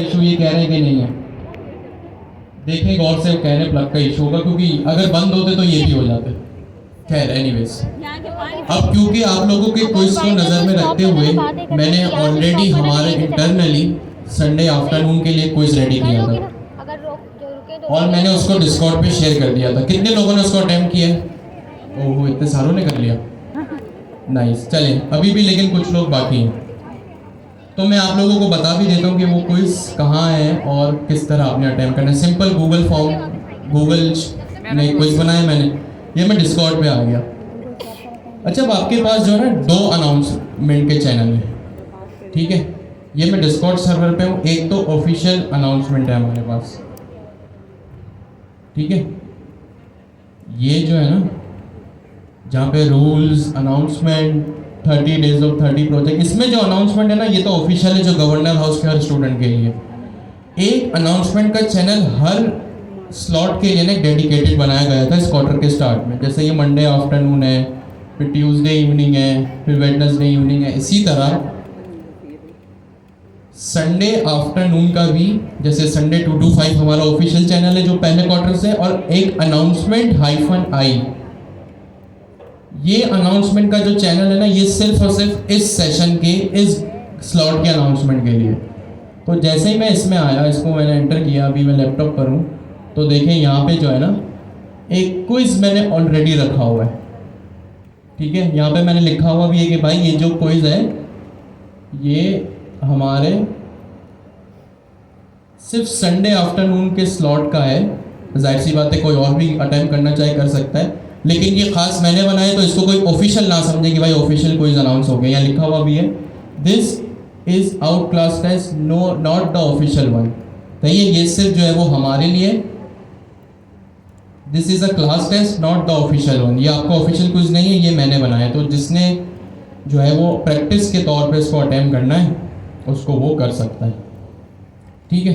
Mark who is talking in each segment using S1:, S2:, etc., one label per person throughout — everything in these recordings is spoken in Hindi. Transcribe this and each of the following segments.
S1: इशू ये कह रहे हैं कि नहीं है, देखें गौर से, कह रहे हैं प्लग का इशू होगा, क्योंकि अगर बंद होते तो ये भी हो जाते। खैर एनीवेज, अब क्योंकि आप लोगों के क्विज को नज़र में रखते हुए मैंने ऑलरेडी हमारे इंटरनली संडे आफ्टरनून के लिए क्विज रेडी किया था और मैंने उसको डिस्कॉर्ड पे शेयर कर दिया था। कितने लोगों ने उसको अटेम्प्ट किया? ओहो, इतने सारों ने कर लिया, नाइस। चलें, अभी भी लेकिन कुछ लोग बाकी हैं, तो मैं आप लोगों को बता भी देता हूँ कि वो क्विज कहाँ है और किस तरह आपने अटेम्प्ट करना है। सिंपल गूगल फॉर्म, गूगल में क्विज बनाया मैंने, ये मैं डिस्कॉर्ड पे आ गया। अच्छा, अब आपके पास जो है ना 2 अनाउंसमेंट के चैनल है, ठीक है, ये मैं डिस्कॉर्ड सर्वर पे हूँ। एक तो ऑफिशियल अनाउंसमेंट है हमारे पास, ठीक है, ये जो है ना जहाँ पे rules announcement 30 days of 30 project, इसमें जो अनाउंसमेंट है ना ये तो ऑफिशियल है, जो गवर्नर हाउस के हर स्टूडेंट के लिए। एक अनाउंसमेंट का चैनल हर स्लॉट के लिए ना डेडिकेटेड बनाया गया था इस क्वार्टर के स्टार्ट में। जैसे ये मंडे आफ्टरनून है, फिर ट्यूसडे इवनिंग है, फिर वेडनेसडे इवनिंग है। इसी तरह संडे आफ्टरनून का भी, जैसे संडे 2 to 5 हमारा ऑफिशियल चैनल है जो पहले क्वार्टर से, और एक अनाउंसमेंट -i, ये अनाउंसमेंट का जो चैनल है ना ये सिर्फ और सिर्फ इस सेशन के, इस स्लॉट के अनाउंसमेंट के लिए। तो जैसे ही मैं इसमें आया, इसको मैंने एंटर किया, अभी मैं लैपटॉप पर हूँ, तो देखें यहाँ पे जो है ना एक क्विज मैंने ऑलरेडी रखा हुआ है, ठीक है। यहाँ पे मैंने लिखा हुआ भी है कि भाई ये जो क्विज है ये हमारे सिर्फ संडे आफ्टरनून के स्लॉट का है। जाहिर सी बात है कोई और भी अटेम्प्ट करना चाहे कर सकता है, लेकिन ये खास मैंने बनाया तो इसको कोई ऑफिशियल ना समझे कि भाई ऑफिशियल क्विज अनाउंस हो गया। यहाँ लिखा हुआ भी है, this is our class test, no not the official one. तो ये सिर्फ जो है वो हमारे लिए, this is a class test not the official one, ये आपका ऑफिशियल क्विज नहीं है, ये मैंने बनाया। तो जिसने जो है वो प्रैक्टिस के तौर पे इसको अटेम्प्ट करना है उसको वो कर सकता है, ठीक है।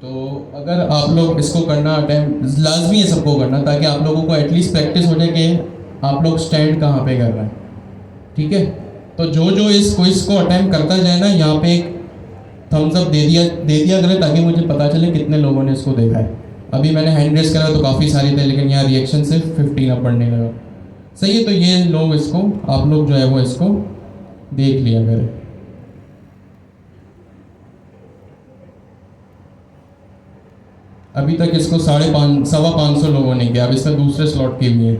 S1: तो अगर आप लोग इसको करना अटेम्प्ट लाजमी है सबको करना, ताकि आप लोगों को एटलीस्ट प्रैक्टिस हो जाए कि आप लोग स्टैंड कहाँ पे कर रहे हैं, ठीक है। तो जो इस क्विज को अटेम्प्ट करता जाए ना, यहाँ पे एक थम्स अप दे दिया करें, ताकि मुझे पता चले कितने लोगों ने इसको देखा है। अभी मैंने हैंड रेस करा तो काफ़ी सारे थे, लेकिन यहाँ रिएक्शन सिर्फ 15 अब बढ़ने लगा। सही है, तो ये लोग इसको, आप लोग जो है वो इसको देख लिया करें। अभी तक इसको 550 लोगों ने किया। अब इसमें दूसरे स्लॉट के भी हैं,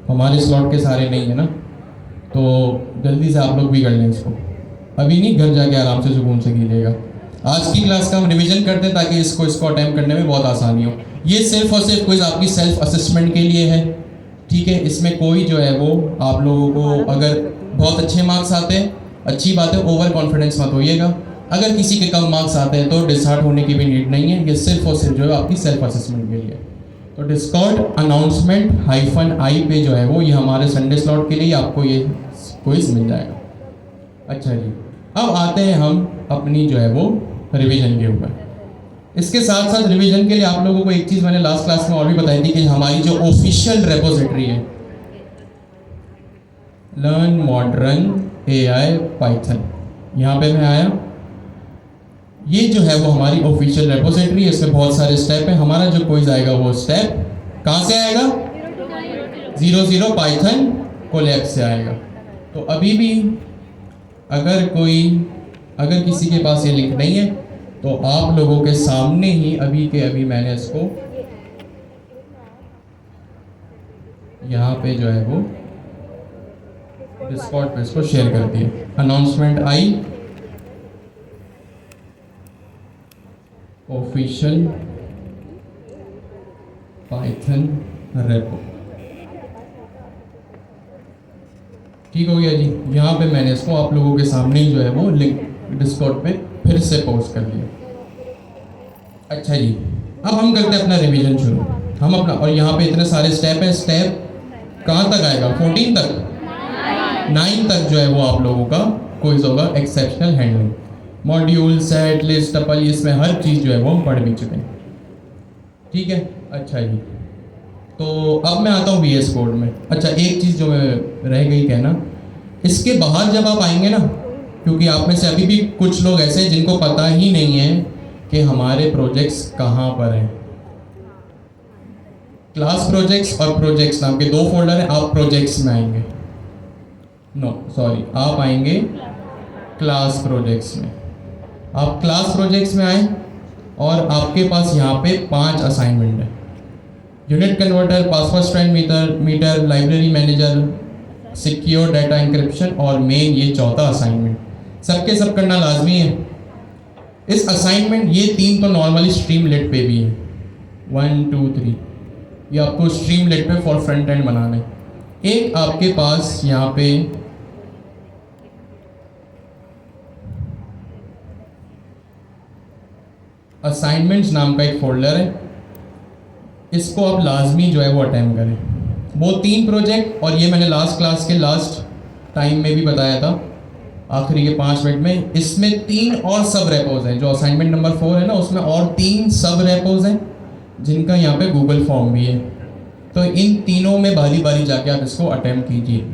S1: हमारे स्लॉट के सारे नहीं है ना, तो जल्दी से आप लोग भी कर लें इसको। अभी नहीं, घर जाके आराम से सुकून से कीजिएगा। आज की क्लास का हम रिवीजन करते हैं ताकि इसको अटेम्प्ट करने में बहुत आसानी हो। ये सिर्फ और सिर्फ क्विज आपकी सेल्फ असेसमेंट के लिए है, ठीक है। इसमें कोई जो है वो आप लोगों को, अगर बहुत अच्छे मार्क्स आते हैं अच्छी बात है, ओवर कॉन्फिडेंस मत होइएगा। अगर किसी के कम मार्क्स आते हैं तो डिसहार्ट होने की भी नीड नहीं है, ये सिर्फ और सिर्फ जो है आपकी सेल्फ असेसमेंट के लिए। तो डिस्कॉर्ड अनाउंसमेंट -i पे जो है वो ये हमारे संडे स्लॉट के लिए आपको ये क्विज मिल जाएगा। अच्छा जी, अब आते हैं हम अपनी जो है वो रिवीजन के ऊपर। इसके साथ साथ रिवीजन के लिए आप लोगों को एक चीज़ मैंने लास्ट क्लास में और भी बताई थी कि हमारी जो ऑफिशियल रेपोजिटरी है लर्न मॉडर्न AI पाइथन, यहाँ पे मैं आया, ये जो है वो हमारी ऑफिशियल रेपोजिटरी है। इसमें बहुत सारे स्टेप हैं। हमारा जो क्विज आएगा वो स्टेप कहाँ से आएगा? 00 पाइथन कोलैब से आएगा। तो अभी भी अगर किसी के पास ये लिंक नहीं है तो आप लोगों के सामने ही अभी के अभी मैंने इसको यहाँ पे जो है वो डिस्कॉर्ड पे इसको शेयर कर दिया। अनाउंसमेंट आई ऑफिशियल पाइथन रेपो, ठीक हो गया जी। यहाँ पे मैंने इसको आप लोगों के सामने ही जो है वो लिंक डिस्कॉर्ड पे फिर से पोस्ट कर दिया। अच्छा जी, अब हम करते हैं अपना रिवीजन शुरू। हम अपना, और यहाँ पे इतने सारे स्टेप है, स्टेप कहाँ तक आएगा? 14 तक, 9 तक जो है वो आप लोगों का क्विज होगा। Exceptional handling, module, set, list, tuple, इसमें हर चीज़ जो है वो हम पढ़ भी चुके हैं, ठीक है। अच्छा जी, तो अब मैं आता हूँ VS कोड में। अच्छा, एक चीज़ जो रह गई कहना, इसके बाहर जब आप आएंगे ना, क्योंकि आप में से अभी भी कुछ लोग ऐसे हैं जिनको पता ही नहीं है कि हमारे प्रोजेक्ट्स कहाँ पर हैं। क्लास प्रोजेक्ट्स और प्रोजेक्ट्स नाम के दो फोल्डर हैं, आप प्रोजेक्ट्स में आएंगे, नो सॉरी, आप आएंगे क्लास प्रोजेक्ट्स में। आप क्लास प्रोजेक्ट्स में आए और आपके पास यहाँ पे 5 असाइनमेंट है। Unit converter, password strength meter, library manager, secure data encryption और मेन ये चौथा असाइनमेंट। सबके सब करना लाजमी है। इस असाइनमेंट ये 3 तो नॉर्मली स्ट्रीमलेट पे भी है, 1 2 3, ये आपको स्ट्रीमलेट पे फॉर फ्रंट एंड बनाना है। एक आपके पास यहाँ पे असाइनमेंट्स नाम का एक फोल्डर है, इसको आप लाजमी जो है वो अटेम्प्ट करें। वो 3 प्रोजेक्ट और ये मैंने लास्ट क्लास के लास्ट टाइम में भी बताया था, आखिरी के 5 मिनट में, इसमें 3 और सब रेपोज हैं। जो असाइनमेंट नंबर 4 है ना, उसमें और 3 सब रेपोज हैं जिनका यहाँ पे गूगल फॉर्म भी है। तो इन तीनों में बारी बारी जाके आप इसको अटेम्प्ट कीजिए।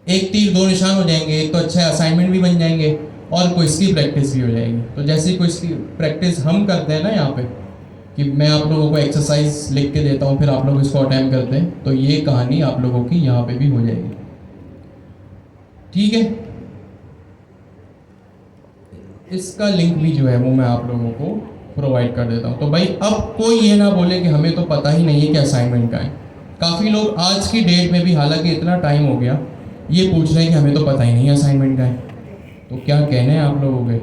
S1: एक तीर 2 निशान हो जाएंगे, एक तो अच्छा असाइनमेंट भी बन जाएंगे और क्विज की प्रैक्टिस भी हो जाएगी। तो जैसे क्विज की प्रैक्टिस हम करते हैं ना यहाँ पे, कि मैं आप लोगों को एक्सरसाइज लिख के देता हूँ, फिर आप लोग इसको अटेम्प्ट करते हैं, तो ये कहानी आप लोगों की यहाँ पे भी हो जाएगी। ठीक है, इसका लिंक भी जो है वो मैं आप लोगों को प्रोवाइड कर देता हूँ। तो भाई अब कोई ये ना बोले कि हमें तो पता ही नहीं है कि असाइनमेंट का है। काफ़ी लोग आज की डेट में भी, हालांकि इतना टाइम हो गया, ये पूछ रहे हैं कि हमें तो पता ही नहीं है असाइनमेंट का है। तो क्या कहने हैं आप लोगों के?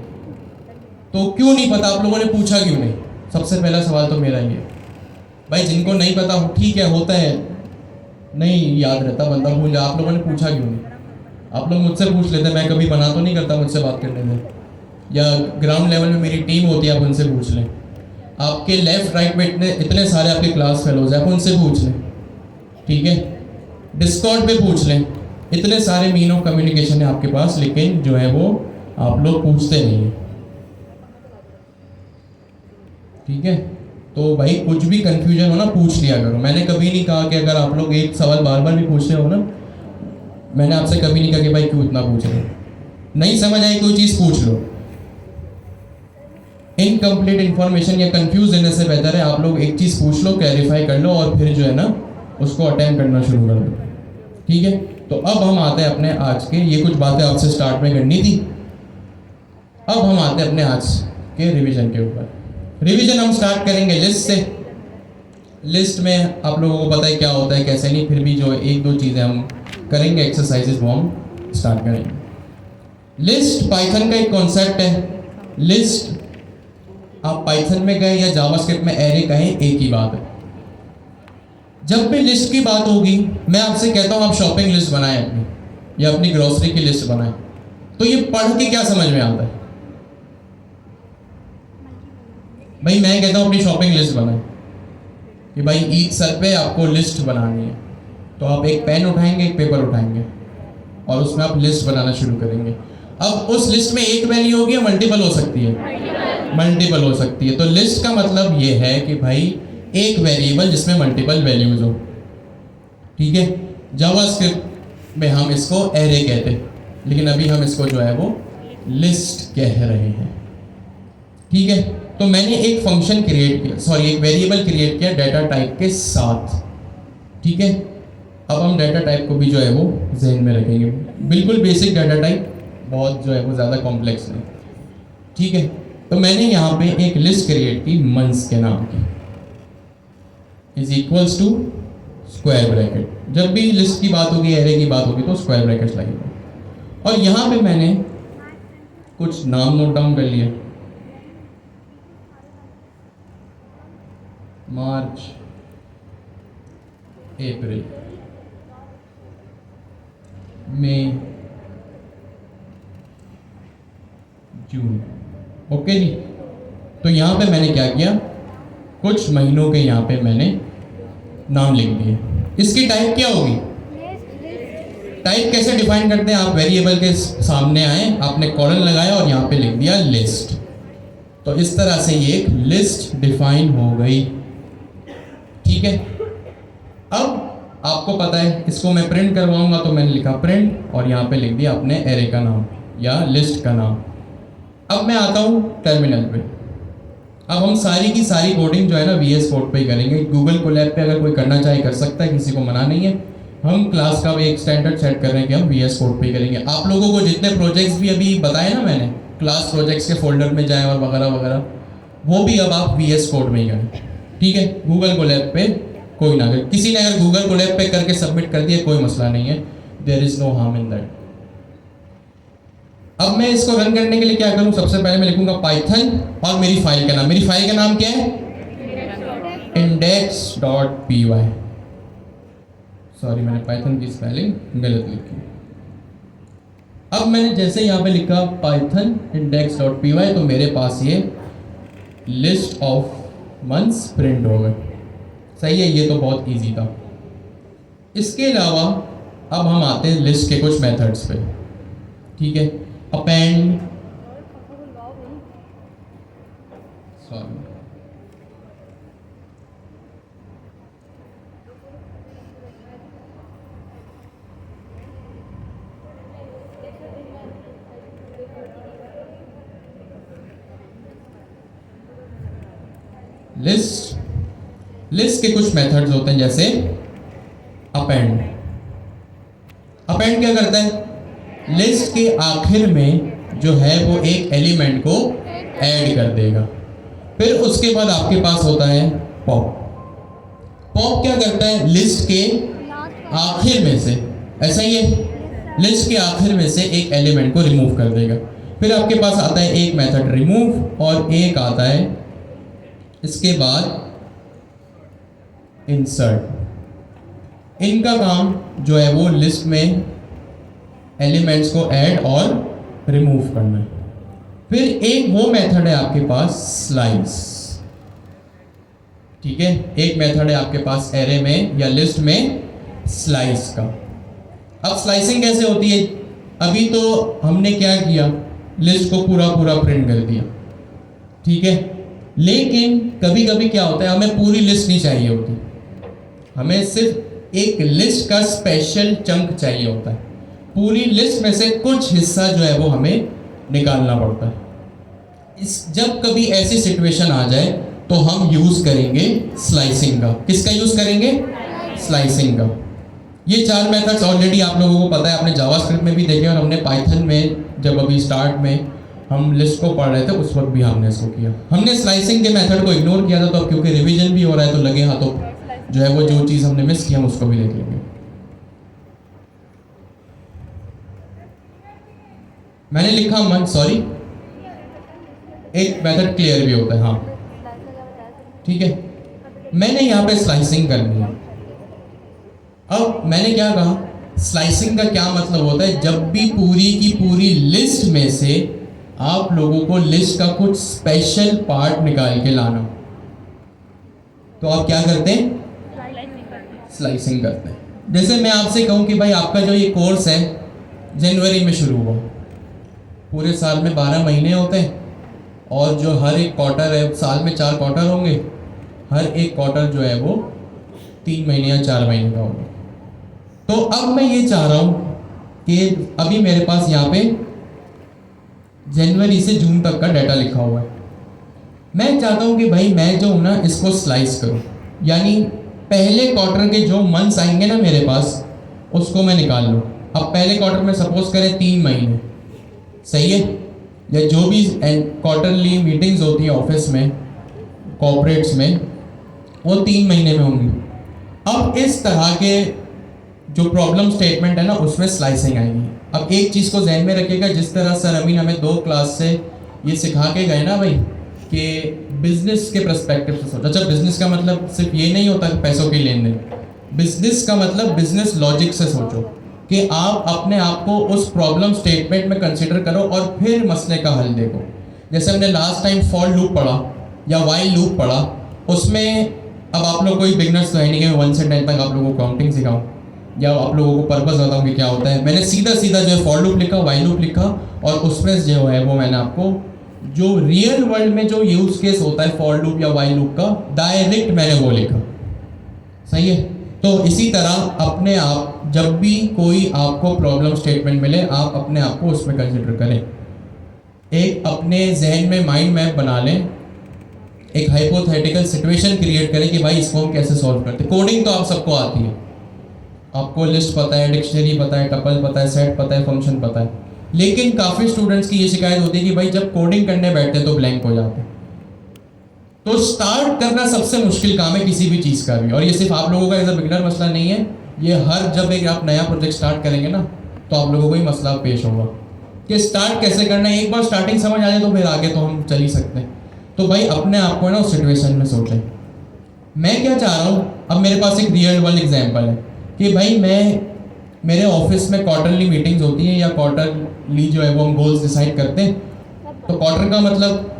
S1: तो क्यों नहीं पता, आप लोगों ने पूछा क्यों नहीं? सबसे पहला सवाल तो मेरा ये भाई, जिनको नहीं पता हो ठीक है, होता है, नहीं याद रहता, बंदा भूल जा। आप लोगों ने पूछा क्यों नहीं? आप लोग मुझसे पूछ लेते, मैं कभी मना तो नहीं करता मुझसे बात करने में, या ग्राउंड लेवल में मेरी टीम होती है, आप उनसे पूछ लें। आपके लेफ्ट राइट में इतने सारे आपके क्लास फेलोज हैं, आप उनसे पूछ लें। ठीक है, डिस्कॉर्ड पे पूछ लें, इतने सारे मीन ऑफ कम्युनिकेशन है आपके पास, लेकिन जो है वो आप लोग पूछते नहीं हैं। ठीक है, तो भाई कुछ भी कंफ्यूजन हो ना, पूछ लिया करो। मैंने कभी नहीं कहा कि अगर आप लोग एक सवाल बार बार भी पूछ रहे हो ना, मैंने आपसे कभी नहीं कहा कि भाई क्यों इतना पूछ रहे हो। नहीं समझ आई कोई चीज़ पूछ लो। इनकम्प्लीट इन्फॉर्मेशन या कंफ्यूज रहने से बेहतर है आप लोग एक चीज़ पूछ लो, क्लैरिफाई कर लो और फिर जो है ना उसको अटेम्प्ट करना शुरू कर दो। ठीक है, तो अब हम आते हैं अपने आज के, ये कुछ बातें आपसे स्टार्ट में करनी थी, अब हम आते हैं अपने आज के रिवीजन के ऊपर। रिवीजन हम स्टार्ट करेंगे लिस्ट से। लिस्ट में आप लोगों को पता है क्या होता है कैसे नहीं, फिर भी जो 1-2 चीज़ें हम करेंगे, एक्सरसाइजेज वो हम स्टार्ट करेंगे। लिस्ट पाइथन का एक कॉन्सेप्ट है। लिस्ट आप पाइथन में गए या जावास्क्रिप्ट में एरे कहें, एक ही बात है। जब भी लिस्ट की बात होगी, मैं आपसे कहता हूं आप शॉपिंग लिस्ट बनाएं अपनी, या अपनी ग्रोसरी की लिस्ट बनाएं, तो ये पढ़ के क्या समझ में आता है? भाई मैं कहता हूं अपनी शॉपिंग लिस्ट बनाएं कि भाई ईद सर पे आपको लिस्ट बनानी है, तो आप एक पेन उठाएंगे, एक पेपर उठाएंगे और उसमें आप लिस्ट बनाना शुरू करेंगे। अब उस लिस्ट में एक वैल्यू होगी या मल्टीपल हो सकती है? मल्टीपल हो सकती है। तो लिस्ट का मतलब ये है कि भाई एक वेरिएबल जिसमें मल्टीपल वैल्यूज हो। ठीक है, जावास्क्रिप्ट में हम इसको एरे कहते हैं, लेकिन अभी हम इसको जो है वो लिस्ट कह रहे हैं। ठीक है, तो मैंने एक फंक्शन क्रिएट किया, सॉरी एक वेरिएबल क्रिएट किया डाटा टाइप के साथ। ठीक है, अब हम डाटा टाइप को भी जो है वो जहन में रखेंगे। बिल्कुल बेसिक डाटा टाइप, बहुत जो है वो ज़्यादा कॉम्प्लेक्स नहीं। ठीक है, तो मैंने यहाँ पे एक लिस्ट क्रिएट की मंथ्स के नाम की, is equals to square bracket. जब भी लिस्ट की बात होगी, एरे की बात होगी, तो स्क्वायर ब्रैकेट्स लगेगा। और यहाँ पे मैंने कुछ नाम नोट डाउन कर लिए। मार्च, अप्रैल, मई, जून। ओके जी, तो यहाँ पे मैंने क्या किया, कुछ महीनों के यहाँ पे मैंने नाम लिख दिए। इसकी टाइप क्या होगी? टाइप कैसे डिफाइन करते हैं? आप वेरिएबल के सामने आए, आपने कॉलन लगाया और यहाँ पे लिख दिया लिस्ट। तो इस तरह से ये एक लिस्ट डिफाइन हो गई। ठीक है, अब आपको पता है इसको मैं प्रिंट करवाऊंगा, तो मैंने लिखा प्रिंट और यहाँ पे लिख दिया अपने एरे का नाम। या लिस्ट का नाम। अब मैं आता हूँ टर्मिनल पे। अब हम सारी की सारी कोडिंग जो है ना VS कोड पे ही करेंगे। गूगल कोलैब पे अगर कोई करना चाहे कर सकता है, किसी को मना नहीं है। हम क्लास का एक स्टैंडर्ड सेट कर रहे हैं कि हम VS कोड पे ही करेंगे। आप लोगों को जितने प्रोजेक्ट्स भी अभी बताए ना मैंने, क्लास प्रोजेक्ट्स के फोल्डर में जाएं और वगैरह वगैरह, वो भी अब आप VS कोड में ही करें, ठीक है। गूगल कोलैब पे कोई ना करे। किसी ने अगर गूगल कोलैब पे करके सबमिट कर दिया कोई मसला नहीं है, there is no harm in that. अब मैं इसको रन करने के लिए क्या करूं, सबसे पहले मैं लिखूंगा पाइथन और मेरी फाइल का नाम। मेरी फाइल का नाम क्या है? index.py। सॉरी, मैंने पाइथन की स्पेलिंग गलत लिखी। अब मैंने जैसे यहाँ पे लिखा पाइथन index.py तो मेरे पास ये लिस्ट ऑफ मंथ्स प्रिंट हो गए। सही है, ये तो बहुत इजी था। इसके अलावा अब हम आते हैं लिस्ट के कुछ मेथड्स पे, ठीक है। अपेंड, सॉरी, लिस्ट के कुछ मेथड्स होते हैं जैसे अपेंड। अपेंड क्या करता है? लिस्ट के आखिर में जो है वो एक एलिमेंट को ऐड कर देगा। फिर उसके बाद आपके पास होता है पॉप। पॉप क्या करता है? लिस्ट के आखिर में से, ऐसा ही है, लिस्ट के आखिर में से एक एलिमेंट को रिमूव कर देगा। फिर आपके पास आता है एक मेथड रिमूव और एक आता है इसके बाद इंसर्ट। इनका काम जो है वो लिस्ट में एलिमेंट्स को ऐड और रिमूव करना है। फिर एक वो मेथड है आपके पास स्लाइस, ठीक है। एक मेथड है आपके पास एरे में या लिस्ट में स्लाइस का। अब स्लाइसिंग कैसे होती है? अभी तो हमने क्या किया, लिस्ट को पूरा प्रिंट कर दिया, ठीक है। लेकिन कभी कभी क्या होता है, हमें पूरी लिस्ट नहीं चाहिए होती, हमें सिर्फ एक लिस्ट का स्पेशल चंक चाहिए होता है। पूरी लिस्ट में से कुछ हिस्सा जो है वो हमें निकालना पड़ता है। जब कभी ऐसी सिचुएशन आ जाए तो हम यूज करेंगे स्लाइसिंग का। किसका यूज करेंगे? स्लाइसिंग का। ये चार मेथड्स ऑलरेडी आप लोगों को पता है, आपने जावास्क्रिप्ट में भी देखे और हमने पाइथन में जब अभी स्टार्ट में हम लिस्ट को पढ़ रहे थे उस वक्त भी हमने इसको किया। हमने स्लाइसिंग के मेथड को इग्नोर किया था, तो अब क्योंकि रिवीजन भी हो रहा है तो लगे हाथों जो है वो जो चीज़ हमने मिस किया हम उसको भी देख लेंगे। मैंने लिखा मंथ, सॉरी, एक मेथड क्लियर भी होता है, हाँ ठीक है। मैंने यहाँ पे स्लाइसिंग करनी है। अब मैंने क्या कहा, स्लाइसिंग का क्या मतलब होता है? जब भी पूरी की पूरी लिस्ट में से आप लोगों को लिस्ट का कुछ स्पेशल पार्ट निकाल के लाना, तो आप क्या करते हैं? स्लाइसिंग करते हैं। जैसे मैं आपसे कहूँ कि भाई आपका जो ये कोर्स है जनवरी में शुरू हुआ, पूरे साल में 12 महीने होते हैं और जो हर एक क्वार्टर है, साल में 4 क्वार्टर होंगे, हर एक क्वार्टर जो है वो 3 महीने या 4 महीने का होगा। तो अब मैं ये चाह रहा हूँ कि अभी मेरे पास यहाँ पे जनवरी से जून तक का डाटा लिखा हुआ है। मैं चाहता हूँ कि भाई मैं जो हूँ ना इसको स्लाइस करूँ, यानी पहले क्वार्टर के जो मंथ्स आएंगे ना मेरे पास उसको मैं निकाल लूँ। अब पहले क्वार्टर में सपोज करें 3 महीने, सही है, या जो भी क्वार्टरली मीटिंग्स होती हैं ऑफिस में, कॉर्पोरेट्स में, वो 3 महीने में होंगी। अब इस तरह के जो प्रॉब्लम स्टेटमेंट है ना उसमें स्लाइसिंग आएगी। अब एक चीज़ को जहन में रखिएगा, जिस तरह सर अमीन हमें 2 क्लास से ये सिखा के गए ना भाई कि बिजनेस के पर्सपेक्टिव से सोचो। अच्छा, बिजनेस का मतलब सिर्फ ये नहीं होता कि पैसों की लेन देन, बिजनेस का मतलब बिजनेस लॉजिक से सोचो कि आप अपने आप को उस प्रॉब्लम स्टेटमेंट में कंसिडर करो और फिर मसले का हल देखो। जैसे हमने लास्ट टाइम फॉर लूप पढ़ा या वाइल लूप पढ़ा, उसमें अब आप लोग कोई बिगनर्स तो है नहीं कि मैं 1 से 10 तक आप लोगों को काउंटिंग सिखाऊं या आप लोगों को पर्पस बताऊं कि क्या होता है। मैंने सीधा सीधा जो है फॉर लूप लिखा, वाइल लूप लिखा और उसमें जो है वो मैंने आपको जो रियल वर्ल्ड में जो यूज केस होता है फॉर लूप या वाइल लूप का, डायरेक्ट मैंने वो लिखा, सही है। तो इसी तरह अपने आप जब भी कोई आपको प्रॉब्लम स्टेटमेंट मिले, आप अपने आप को उसमें कंसिडर करें। एक अपने जहन में माइंड मैप बना लें, एक हाइपोथेटिकल सिचुएशन क्रिएट करें कि भाई इसको हम कैसे सॉल्व करते हैं। कोडिंग तो आप सबको आती है, आपको लिस्ट पता है, डिक्शनरी पता है, टपल पता है, सेट पता है, फंक्शन पता है। लेकिन काफ़ी स्टूडेंट्स की ये शिकायत होती है कि भाई जब कोडिंग करने बैठते हैं तो ब्लैंक हो जाते हैं। तो स्टार्ट करना सबसे मुश्किल काम है किसी भी चीज़ का भी, और ये सिर्फ आप लोगों का एज अ बिगिनर मसला नहीं है, ये हर जब एक आप नया प्रोजेक्ट स्टार्ट करेंगे ना तो आप लोगों को ही मसला पेश होगा कि स्टार्ट कैसे करना है। एक बार स्टार्टिंग समझ आ जाए तो फिर आगे तो हम चल ही सकते हैं। तो भाई अपने आप को ना उस सिचुएशन में सोचें, मैं क्या चाह रहा हूँ। अब मेरे पास एक रियल वर्ल्ड एग्जाम्पल है कि भाई मेरे ऑफिस में क्वार्टरली मीटिंग्स होती हैं, या क्वार्टरली जो है वो हम गोल्स डिसाइड करते हैं। तो क्वार्टर का मतलब,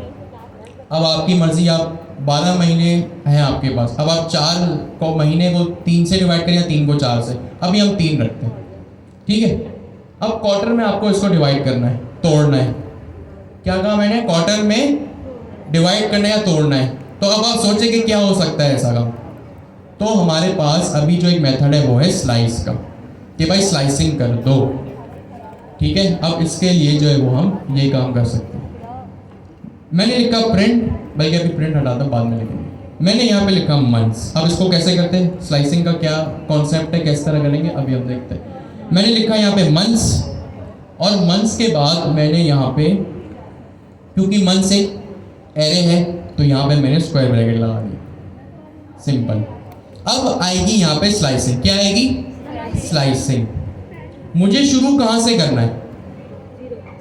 S1: अब आपकी मर्जी, आप 12 महीने हैं आपके पास, अब आप 4 को महीने को 3 से डिवाइड करें या 3 को 4 से, अभी हम 3 रखते हैं, ठीक है। अब क्वार्टर में आपको इसको डिवाइड करना है, तोड़ना है। क्या कहा मैंने? क्वार्टर में डिवाइड करना है या तोड़ना है। तो अब आप सोचें कि क्या हो सकता है ऐसा काम। तो हमारे पास अभी जो एक मेथड है वो है स्लाइस का, कि भाई स्लाइसिंग कर दो, ठीक है। अब इसके लिए जो है वो हम ये काम कर सकते हैं। मैंने लिखा प्रिंट, बल्कि अभी प्रिंट हटा दो, बाद में लिखेंगे। मैंने यहाँ पे लिखा मंथ्स। अब इसको कैसे करते हैं, स्लाइसिंग का क्या कॉन्सेप्ट है, किस तरह करेंगे, अभी हम देखते हैं। मैंने लिखा यहाँ पे मंथ्स, और मंथ्स के बाद मैंने यहाँ पे, क्योंकि मंथ्स एक एरे है तो यहाँ पे मैंने स्क्वायर ब्रैकेट लगा दिया, सिंपल। अब आएगी यहाँ पे स्लाइसिंग। क्या आएगी? स्लाइसिंग। मुझे शुरू कहाँ से करना है?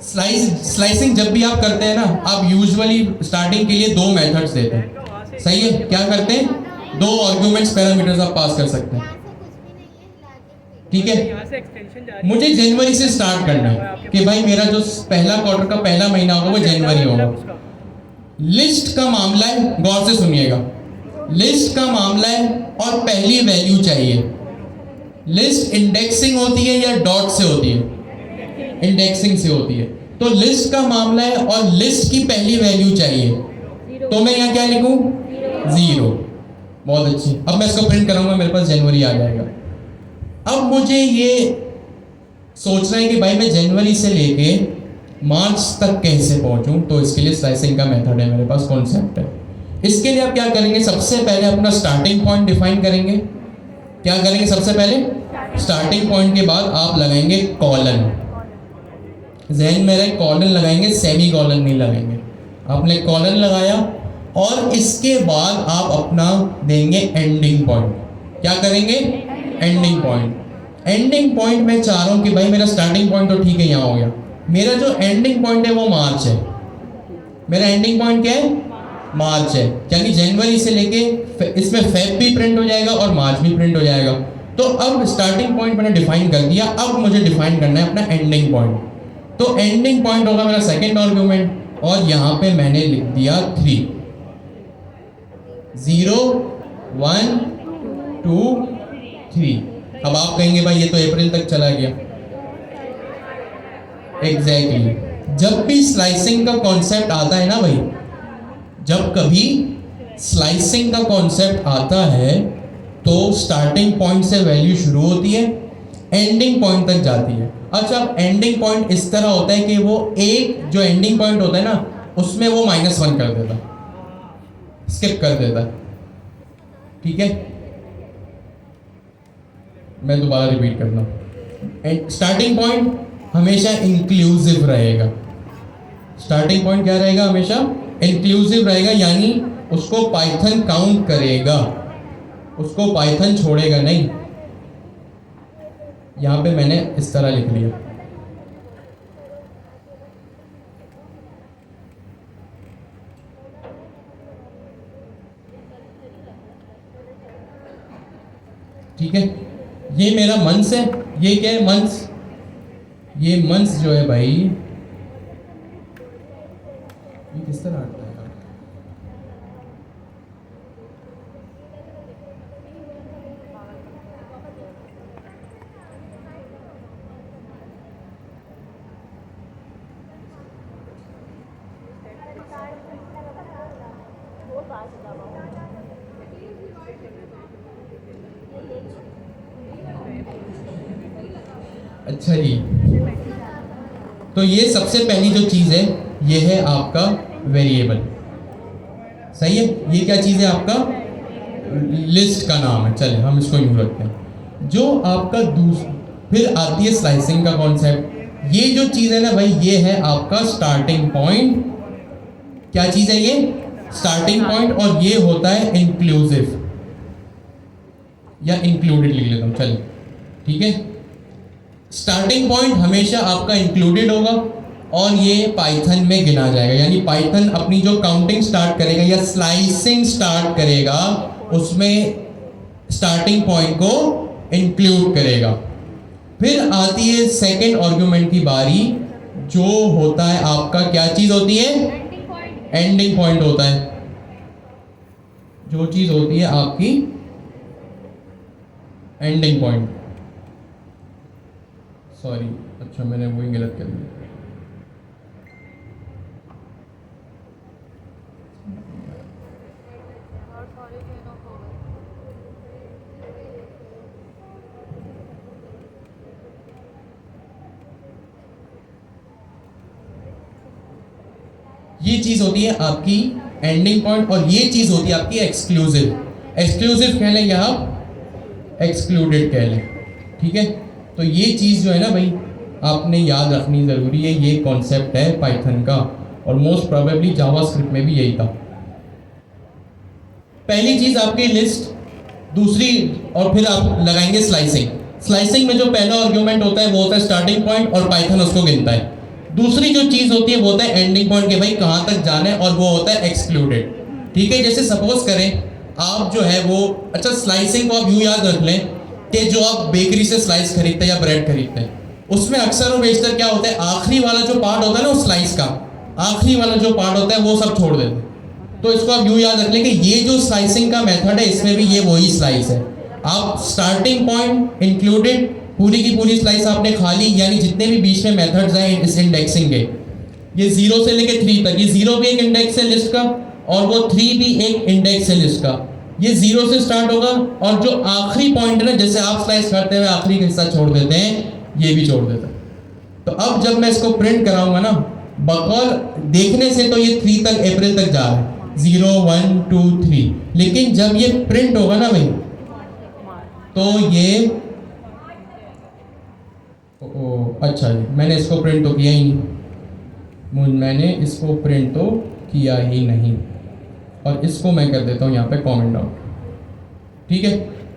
S1: स्लाइसिंग जब भी आप करते हैं ना, आप यूजुअली स्टार्टिंग के लिए 2 मेथड्स देते हैं, सही है। क्या करते हैं? 2 आर्गुमेंट्स पैरामीटर्स आप पास कर सकते हैं, ठीक है। मुझे जनवरी से स्टार्ट करना है कि भाई मेरा जो पहला क्वार्टर का पहला महीना होगा वो जनवरी होगा। लिस्ट का मामला है, गौर से सुनिएगा। लिस्ट का मामला है और पहली वैल्यू चाहिए। लिस्ट इंडेक्सिंग होती है या डॉट से होती है? इंडेक्सिंग से होती है। तो लिस्ट का मामला है और लिस्ट की पहली वैल्यू चाहिए, तो मैं यहाँ क्या लिखूं? 0। बहुत अच्छी। अब मैं इसको प्रिंट करूंगा, मेरे पास जनवरी आ जाएगा। अब मुझे ये सोचना है कि भाई मैं जनवरी से लेके मार्च तक कैसे पहुंचूं, तो इसके लिए स्लाइसिंग का मेथड है मेरे पास, कॉन्सेप्ट है। इसके लिए आप क्या करेंगे? सबसे पहले अपना स्टार्टिंग पॉइंट डिफाइन करेंगे। क्या करेंगे? सबसे पहले स्टार्टिंग पॉइंट के बाद आप लगाएंगे कॉलन। जहन में रहे, कॉलन लगाएंगे, सेमी कॉलन नहीं लगाएंगे। आपने कॉलन लगाया और इसके बाद आप अपना देंगे एंडिंग पॉइंट। क्या करेंगे? Ending point. एंडिंग पॉइंट मैं चाह रहा हूं कि भाई मेरा स्टार्टिंग पॉइंट तो ठीक है, यहाँ हो गया। मेरा जो एंडिंग पॉइंट है वो मार्च है। मेरा एंडिंग पॉइंट क्या है? मार्च है। यानी जनवरी से लेके इसमें फेब भी प्रिंट हो जाएगा और मार्च भी प्रिंट हो जाएगा। तो अब स्टार्टिंग पॉइंट मैंने डिफाइन कर दिया, अब मुझे डिफाइन करना है अपना एंडिंग पॉइंट। तो एंडिंग पॉइंट होगा मेरा सेकेंड आर्गुमेंट, और यहाँ पे मैंने लिख दिया 3। 0 1 2 3। अब आप कहेंगे भाई ये तो अप्रैल तक चला गया। एग्जैक्टली। जब भी स्लाइसिंग का कॉन्सेप्ट आता है ना भाई, जब कभी स्लाइसिंग का कॉन्सेप्ट आता है तो स्टार्टिंग पॉइंट से वैल्यू शुरू होती है, एंडिंग पॉइंट तक जाती है। अच्छा, अब एंडिंग पॉइंट इस तरह होता है कि वो एक जो एंडिंग पॉइंट होता है ना, उसमें वो -1 कर देता, स्किप कर देता, ठीक है। मैं दोबारा रिपीट करता हूँ। स्टार्टिंग पॉइंट हमेशा इंक्लूसिव रहेगा। स्टार्टिंग पॉइंट क्या रहेगा? हमेशा इंक्लूसिव रहेगा, यानी उसको पाइथन काउंट करेगा, उसको पाइथन छोड़ेगा नहीं। यहां पे मैंने इस तरह लिख लिया। ठीक है, ये मेरा मंथ्स है। ये क्या है? मंथ्स। ये मंथ्स जो है भाई, ये किस तरह आता है? अच्छा जी, तो ये सबसे पहली जो चीज़ है ये है आपका वेरिएबल। सही है, ये क्या चीज़ है आपका लिस्ट का नाम है, चले हम इसको यूँ रखते हैं। जो आपका फिर आती है स्लाइसिंग का कॉन्सेप्ट। ये जो चीज़ है ना भाई, ये है आपका स्टार्टिंग पॉइंट। क्या चीज़ है ये? Starting point. और ये होता है इंक्लूसिव या इंक्लूडेड लिख लेता हूँ, चलिए ठीक है। स्टार्टिंग पॉइंट हमेशा आपका इंक्लूडेड होगा और ये पाइथन में गिना जाएगा, यानी पाइथन अपनी जो काउंटिंग स्टार्ट करेगा या स्लाइसिंग स्टार्ट करेगा उसमें स्टार्टिंग पॉइंट को इंक्लूड करेगा। फिर आती है सेकेंड आर्गुमेंट की बारी, जो होता है आपका क्या चीज होती है? एंडिंग पॉइंट होता है। जो चीज होती है आपकी एंडिंग पॉइंट, सॉरी अच्छा मैंने वही गलत कर दिया। ये चीज होती है आपकी एंडिंग पॉइंट और ये चीज होती है आपकी एक्सक्लूसिव। एक्सक्लूसिव कह लें या आप एक्सक्लूडेड कह लें, ठीक है। तो ये चीज जो है ना भाई, आपने याद रखनी जरूरी है। ये कॉन्सेप्ट है पाइथन का और मोस्ट प्रोबेबली जावास्क्रिप्ट में भी यही था। पहली चीज आपकी लिस्ट, दूसरी और फिर आप लगाएंगे स्लाइसिंग। स्लाइसिंग में जो पहला आर्गुमेंट होता है वो होता है स्टार्टिंग पॉइंट और पाइथन उसको गिनता है। दूसरी जो चीज होती है वो होता है एंडिंग पॉइंट के भाई कहाँ तक जाना है, और वो होता है एक्सक्लूडेड। ठीक है, जैसे सपोज करें आप जो है वो, अच्छा स्लाइसिंग को आप यूँ याद रख लें कि जो आप बेकरी से स्लाइस खरीदते हैं या ब्रेड खरीदते हैं, उसमें अक्सर और बेशतर क्या होता है, आखिरी वाला जो पार्ट होता है ना उस स्लाइस का, आखिरी वाला जो पार्ट होता है वो सब छोड़ देते हैं। तो इसको आप यूँ याद रख लें कि ये जो स्लाइसिंग का मेथड है इसमें भी ये वही स्लाइस है। आप स्टार्टिंग पॉइंट इंक्लूडेड, पूरी की पूरी स्लाइस आपने खा ली, यानी जितने भी बीच में मेथड्स हैं इस इंडेक्सिंग के, ये 0 से लेके 3 तक, ये 0 भी एक इंडेक्स है लिस्ट का और वो 3 भी एक इंडेक्स है लिस्ट का। ये 0 से स्टार्ट होगा और जो आखिरी पॉइंट है ना, जैसे आप स्लाइस करते हुए आखिरी का हिस्सा छोड़ देते हैं, ये भी छोड़ देता है। तो अब जब मैं इसको प्रिंट कराऊंगा ना, बकौल देखने से तो ये 3 तक, अप्रैल तक जा रहा है, 0 1 2 3, लेकिन जब ये प्रिंट होगा ना भाई तो ये अच्छा जी, मैंने इसको प्रिंट तो किया ही नहीं, मैंने इसको प्रिंट तो किया ही नहीं, और इसको मैं कर देता हूँ यहाँ पे कमेंट आउट। ठीक है,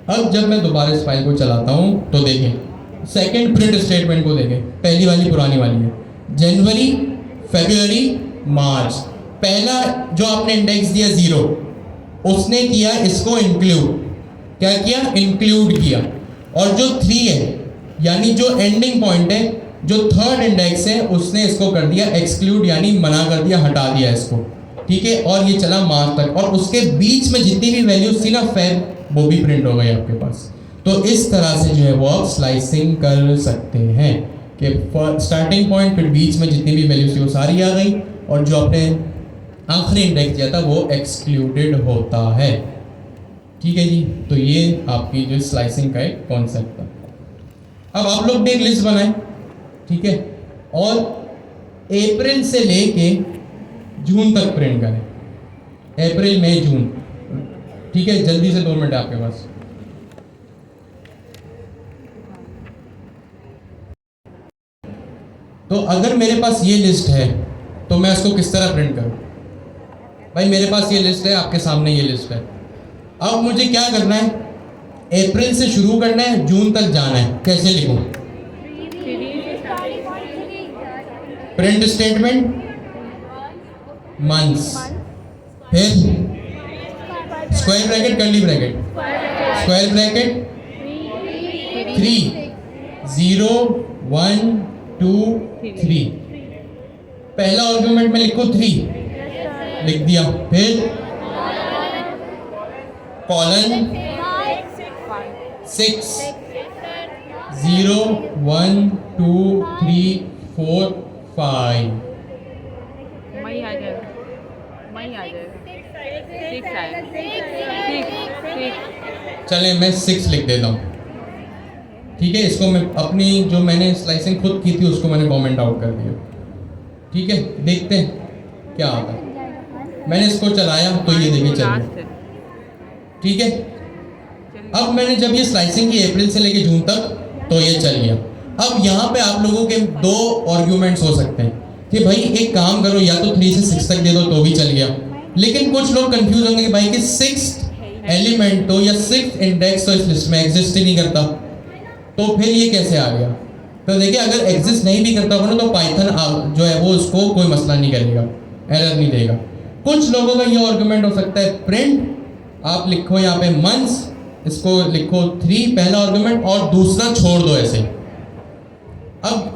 S1: अब जब मैं दोबारा इस फाइल को चलाता हूँ तो देखें सेकंड प्रिंट स्टेटमेंट को देखें, पहली वाली पुरानी वाली है, जनवरी फरवरी मार्च। पहला जो आपने इंडेक्स दिया 0, उसने किया इसको इंक्लूड, क्या किया, इंक्लूड किया। और जो 3 है यानी जो एंडिंग पॉइंट है, जो थर्ड इंडेक्स है, उसने इसको कर दिया एक्सक्लूड, यानी मना कर दिया, हटा दिया इसको। ठीक है, और ये चला मार्च तक, और उसके बीच में जितनी भी वैल्यूज थी ना फेब, वो भी प्रिंट हो गई आपके पास। तो इस तरह से जो है वो आप स्लाइसिंग कर सकते हैं कि स्टार्टिंग पॉइंट फिर बीच में जितनी भी वैल्यूज थी वो सारी आ गई, और जो आपने आखिरी इंडेक्स दिया था वो एक्सक्लूडेड होता है। ठीक है जी, तो ये आपकी जो स्लाइसिंग का एक कॉन्सेप्ट था। अब आप लोग ने एक लिस्ट बनाए, ठीक है, और अप्रैल से लेके जून तक प्रिंट करें, अप्रैल मई जून। ठीक है, जल्दी से 2 मिनट आपके पास। तो अगर मेरे पास ये लिस्ट है तो मैं इसको किस तरह प्रिंट करूं? भाई मेरे पास ये लिस्ट है, आपके सामने ये लिस्ट है। अब मुझे क्या करना है, अप्रैल से शुरू करना है, जून तक जाना है। कैसे लिखूं? प्रिंट स्टेटमेंट मंथ्स, फिर square bracket, curly bracket, square bracket 3 0 1 2 3। पहला आर्गुमेंट में लिखो 3, लिख दिया, फिर कॉलन 6 0 1 2 3 4 5।
S2: मई आ जाएगा, मई आ जाएगा, 6 आएगा, 6
S1: चले मैं 6 लिख देता हूँ। ठीक है, इसको मैं अपनी जो मैंने स्लाइसिंग खुद की थी उसको मैंने कमेंट आउट कर दिया। ठीक है, देखते हैं क्या आता है। मैंने इसको चलाया तो ये देखिए चल
S2: लास्ट
S1: गया।
S2: है।
S1: ठीक है,
S2: चलिए।
S1: अब मैंने जब ये स्लाइसिंग की अप्रैल से लेके जून तक, तो ये चल गया। अब यहाँ पे आप लोगों के दो आर्ग्यूमेंट्स हो सकते हैं कि भाई एक काम करो, या तो 3 से 6 तक दे दो तो भी चल गया। लेकिन कुछ लोग कंफ्यूज होंगे कि भाई कि 6th एलिमेंट तो या 6th इंडेक्स तो इस लिस्ट में एग्जिस्ट ही नहीं करता, तो फिर ये कैसे आ गया। तो देखिए, अगर एग्जिस्ट नहीं भी करता होगा ना तो पाइथन जो है वो उसको कोई मसला नहीं करेगा, एरर नहीं देगा। कुछ लोगों का ये आर्गुमेंट हो सकता है प्रिंट, आप लिखो यहाँ पे मंथ्स, इसको लिखो 3 पहला आर्गुमेंट और दूसरा छोड़ दो ऐसे। अब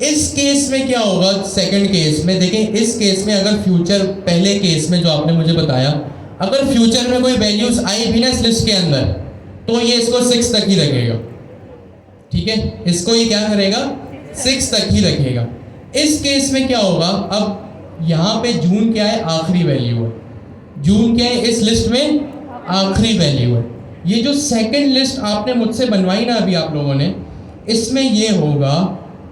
S1: इस केस में क्या होगा, सेकंड केस में देखें, इस केस में अगर फ्यूचर, पहले केस में जो आपने मुझे बताया, अगर फ्यूचर में कोई वैल्यूज आई भी ना इस लिस्ट के अंदर, तो ये इसको 6 तक ही रखेगा। ठीक है, इसको ये क्या करेगा, 6 तक ही रखेगा। इस केस में क्या होगा, अब यहाँ पे जून क्या है, आखिरी वैल्यू है। जून क्या है इस लिस्ट में, आखिरी वैल्यू है। ये जो सेकंड लिस्ट आपने मुझसे बनवाई ना अभी आप लोगों ने, इसमें ये होगा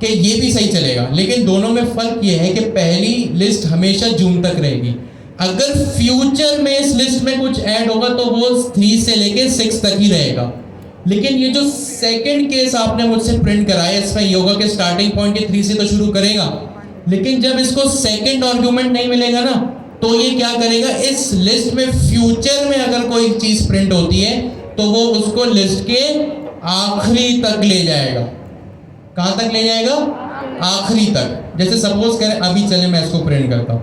S1: कि ये भी सही चलेगा, लेकिन दोनों में फर्क ये है कि पहली लिस्ट हमेशा जून तक रहेगी। अगर फ्यूचर में इस लिस्ट में कुछ ऐड होगा तो वो 3 से लेके 6 तक ही रहेगा। लेकिन ये जो सेकंड केस आपने मुझसे प्रिंट कराया, इसमें ये होगा कि स्टार्टिंग पॉइंट ये 3 से तो शुरू करेगा, लेकिन जब इसको सेकंड आर्गुमेंट नहीं मिलेगा ना, तो ये क्या करेगा, इस लिस्ट में फ्यूचर में अगर कोई चीज प्रिंट होती है तो वो उसको लिस्ट के आखिरी तक ले जाएगा। कहां तक ले जाएगा, आखिरी तक। जैसे सपोज करें अभी चले मैं इसको प्रिंट करता हूं,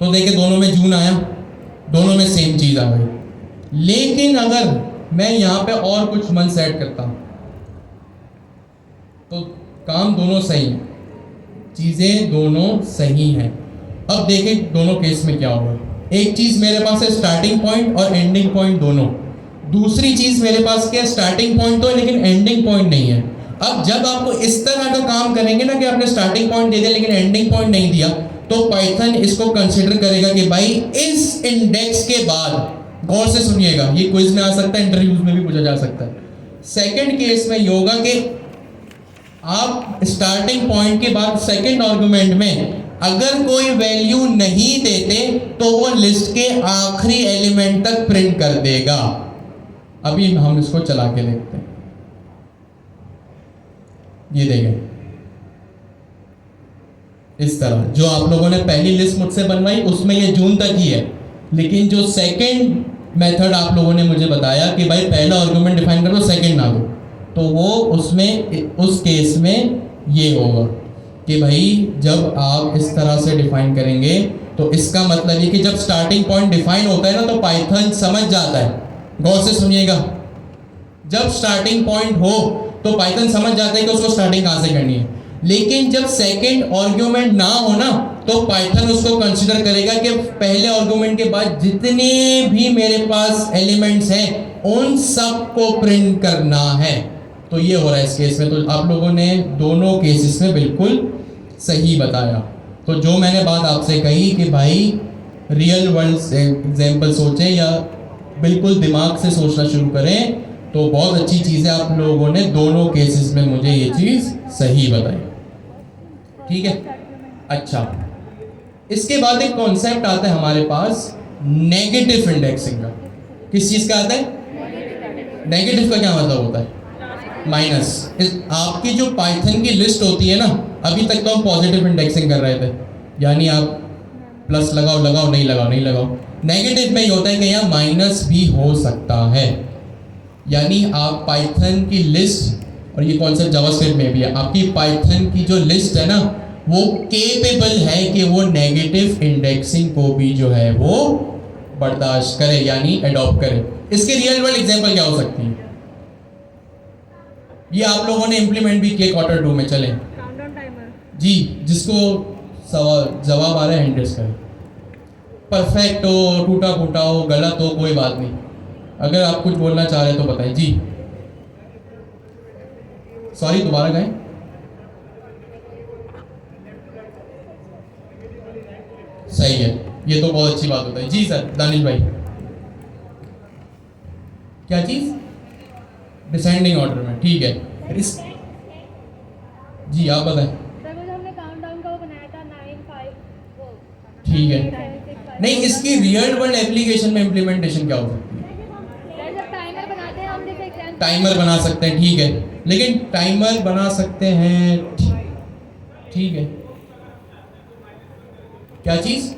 S1: तो देखिए दोनों में जून आया, दोनों में सेम चीज आ गई। लेकिन अगर मैं यहां पे और कुछ मंथ ऐड करता हूं तो काम दोनों सही है, चीजें दोनों सही हैं। अब देखें दोनों केस में क्या होगा। एक चीज मेरे पास है स्टार्टिंग पॉइंट और एंडिंग पॉइंट दोनों, दूसरी चीज मेरे पास क्या है, स्टार्टिंग पॉइंट तो है लेकिन एंडिंग पॉइंट नहीं है। अब जब आपको इस तरह का काम करेंगे ना कि आपने स्टार्टिंग पॉइंट दे दिया लेकिन एंडिंग पॉइंट नहीं दिया, तो पाइथन इसको कंसिडर करेगा कि भाई इस इंडेक्स के बाद, गौर से सुनिएगा, ये क्विज में आ सकता है, इंटरव्यूज में भी पूछा जा सकता है। सेकंड केस में ये होगा कि आप स्टार्टिंग पॉइंट के बाद सेकंड आर्गुमेंट में अगर कोई वैल्यू नहीं देते तो वो लिस्ट के आखिरी एलिमेंट तक प्रिंट कर देगा। अभी हम इसको चला के देखते हैं, ये देखें इस तरह। जो आप लोगों ने पहली लिस्ट मुझसे बनवाई उसमें ये जून तक ही है, लेकिन जो सेकंड मेथड आप लोगों ने मुझे बताया कि भाई पहला आर्गुमेंट डिफाइन करो सेकंड ना दो, तो वो उसमें उस केस में ये होगा कि भाई जब आप इस तरह से डिफाइन करेंगे तो इसका मतलब ये कि जब स्टार्टिंग पॉइंट डिफाइन होता है ना तो पाइथन समझ जाता है, गौर से सुनिएगा, जब स्टार्टिंग पॉइंट हो तो पाइथन समझ जाता है कि उसको स्टार्टिंग कहां से करनी है। लेकिन जब सेकंड आर्गुमेंट ना हो ना तो पाइथन उसको कंसीडर करेगा कि पहले आर्गुमेंट के बाद जितने भी मेरे पास एलिमेंट्स हैं उन सब को प्रिंट करना है। तो ये हो रहा है इस केस में। तो आप लोगों ने दोनों केसेस में बिल्कुल सही बताया। तो जो मैंने बात आपसे कही कि भाई रियल वर्ल्ड एग्जाम्पल सोचें या बिल्कुल दिमाग से सोचना शुरू करें, तो बहुत अच्छी चीज़ है। आप लोगों ने दोनों केसेस में मुझे ये चीज़ सही बताई, ठीक है। अच्छा, इसके बाद एक कॉन्सेप्ट आता है हमारे पास नेगेटिव इंडेक्सिंग का। किस चीज़ का आता है? नेगेटिव का क्या मतलब होता है? माइनस। आपकी जो पाइथन की लिस्ट होती है ना, अभी तक तो हम पॉजिटिव इंडेक्सिंग कर रहे थे, यानी आप प्लस लगाओ लगाओ, नहीं लगाओ नहीं लगाओ। नेगेटिव में ये होता है कि यहाँ माइनस भी हो सकता है, यानी आप पाइथन की लिस्ट, और ये कॉन्सेप्ट जावास्क्रिप्ट में भी है, आपकी पाइथन की जो लिस्ट है ना वो केपेबल है कि वो नेगेटिव इंडेक्सिंग को भी जो है वो बर्दाश्त करे, यानी अडॉप्ट करे। इसके रियल वर्ल्ड एग्जांपल क्या हो सकती है? ये आप लोगों ने इंप्लीमेंट भी किए क्वार्टर 2 में। चले जी, जिसको जवाब आ रहा है हैंड रेस करें। परफेक्ट हो, टूटा फूटा हो, गलत हो, कोई बात नहीं। अगर आप कुछ बोलना चाह रहे हैं तो बताएं जी। सॉरी, दोबारा कहें। सही है, ये तो बहुत अच्छी बात होता है जी। सर दानिश भाई, क्या चीज? डिसेंडिंग ऑर्डर में, ठीक है। जी आप बताएं।
S3: सर वो जो हमने काउंटडाउन का वो बनाया था 9 5 वो
S1: ठीक है,
S3: 7 6 5
S1: नहीं इसकी रियल वर्ल्ड एप्लीकेशन में इम्प्लीमेंटेशन क्या हो सकती है?
S3: सर जब टाइमर बनाते हैं हम जैसे एग्जाम
S1: टाइमर बना सकते हैं, ठीक है, लेकिन टाइमर बना सकते हैं, ठीक है, क्या चीज?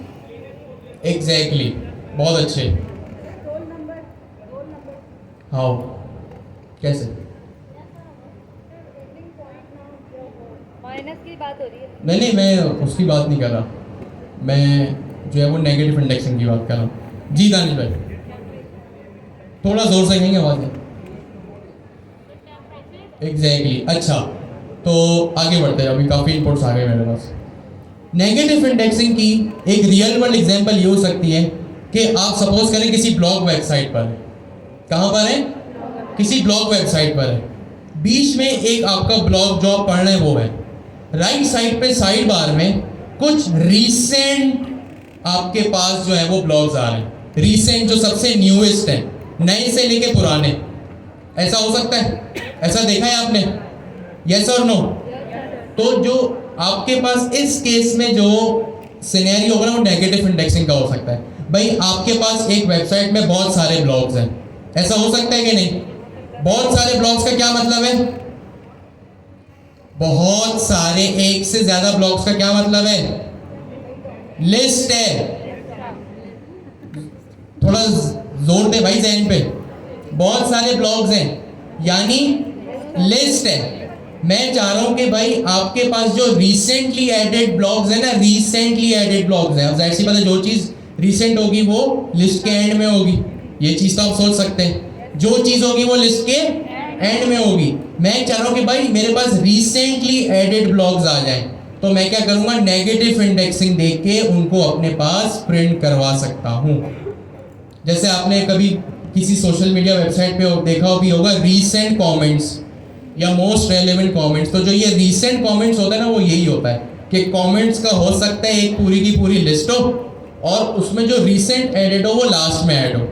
S1: एग्जैक्टली, बहुत अच्छे। हाउ, कैसे?
S3: माइनस की बात हो रही है।
S1: नहीं नहीं, मैं उसकी बात नहीं कर रहा, मैं जो है वो नेगेटिव इंडेक्सिंग की बात कर रहा हूँ। जी दानिश भाई, थोड़ा जोर से कहेंगे आवाज़ में। एग्जैक्टली, अच्छा तो आगे बढ़ते हैं, अभी काफ़ी इनपुट्स आ गए मेरे पास। नेगेटिव इंडेक्सिंग की एक रियल वर्ल्ड एग्जांपल ये हो सकती है कि आप सपोज करें किसी ब्लॉग वेबसाइट पर है, कहाँ पर है? किसी ब्लॉग वेबसाइट पर है, बीच में एक आपका ब्लॉग जो आप पढ़ रहे हैं वो है, राइट साइड पे साइड बार में कुछ रीसेंट आपके पास जो है वो ब्लॉग्स आ रहे हैं, रीसेंट जो सबसे न्यूएस्ट है, नए से लेके पुराने। ऐसा हो सकता है? ऐसा देखा है आपने? यस और नो? तो जो आपके पास इस केस में जो सिनेरियो होगा ना वो नेगेटिव इंडेक्सिंग का हो सकता है। भाई आपके पास एक वेबसाइट में बहुत सारे ब्लॉग्स हैं, ऐसा हो सकता है कि नहीं? बहुत सारे ब्लॉग्स का क्या मतलब है? बहुत सारे, एक से ज्यादा ब्लॉग्स का क्या मतलब है? लिस्ट है। थोड़ा जोर दे भाई जहन पे, बहुत सारे ब्लॉग्स हैं यानी लिस्ट है। मैं चाह रहा हूं कि भाई आपके पास जो रिसेंटली एडेड ब्लॉग्स है ना, रिसेंटली एडेड ब्लॉग्स है, अब जाहिर सी बात है जो चीज रिसेंट होगी वो लिस्ट के एंड में होगी, ये चीज तो आप सोच सकते हैं, जो चीज होगी वो लिस्ट के एंड में होगी। मैं चाह रहा हूं कि भाई मेरे पास रिसेंटली एडेड ब्लॉग्स आ जाएं, तो मैं क्या करूंगा? नेगेटिव इंडेक्सिंग देख के उनको अपने पास प्रिंट करवा सकता हूं। जैसे आपने कभी किसी सोशल मीडिया वेबसाइट पे देखा भी होगा रीसेंट कमेंट्स या मोस्ट रेलेवेंट कमेंट्स, तो जो ये रीसेंट कमेंट्स होता है ना वो यही होता है कि कमेंट्स का हो सकता है एक पूरी की पूरी लिस्ट हो और उसमें जो रीसेंट एडेड हो वो लास्ट में ऐड हो।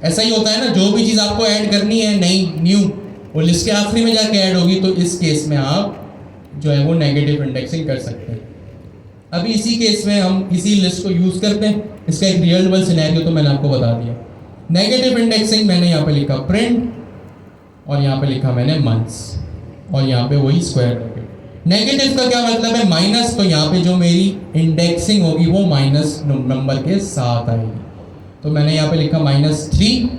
S1: ऐसा ही होता है ना, जो भी चीज़ आपको ऐड करनी है नई न्यू, वो लिस्ट के आखिरी में जाके ऐड होगी, तो इस केस में आप जो है वो नेगेटिव इंडेक्सिंग कर सकते हैं। अभी इसी केस में हम इसी लिस्ट को यूज़ करते हैं, इसका एक रियल वर्ल्ड सिनेरियो तो मैंने आपको बता दिया। नेगेटिव इंडेक्सिंग मैंने यहाँ पे लिखा प्रिंट और यहाँ पे लिखा मैंने मंथ्स और यहाँ पे वही स्क्वायर ब्रैकेट। नेगेटिव का क्या मतलब है? माइनस, तो यहाँ पे जो मेरी इंडेक्सिंग होगी वो माइनस नंबर के साथ आएगी, तो मैंने यहाँ पे लिखा -3।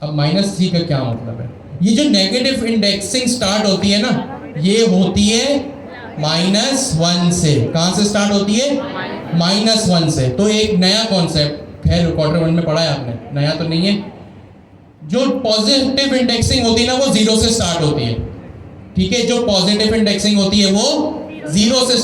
S1: अब -3 का क्या मतलब है? ये जो नेगेटिव इंडेक्सिंग स्टार्ट होती है ना, ये होती है -1 से। कहाँ से स्टार्ट होती है? -1 से। तो एक नया कॉन्सेप्ट, खैर क्वार्टर 1 में पढ़ा है आपने, नया तो नहीं है। जो पॉजिटिव इंडेक्सिंग होती है ना वो 0 से स्टार्ट होती है, ठीक है? जो पॉजिटिव इंडेक्सिंग होती है वो 0 से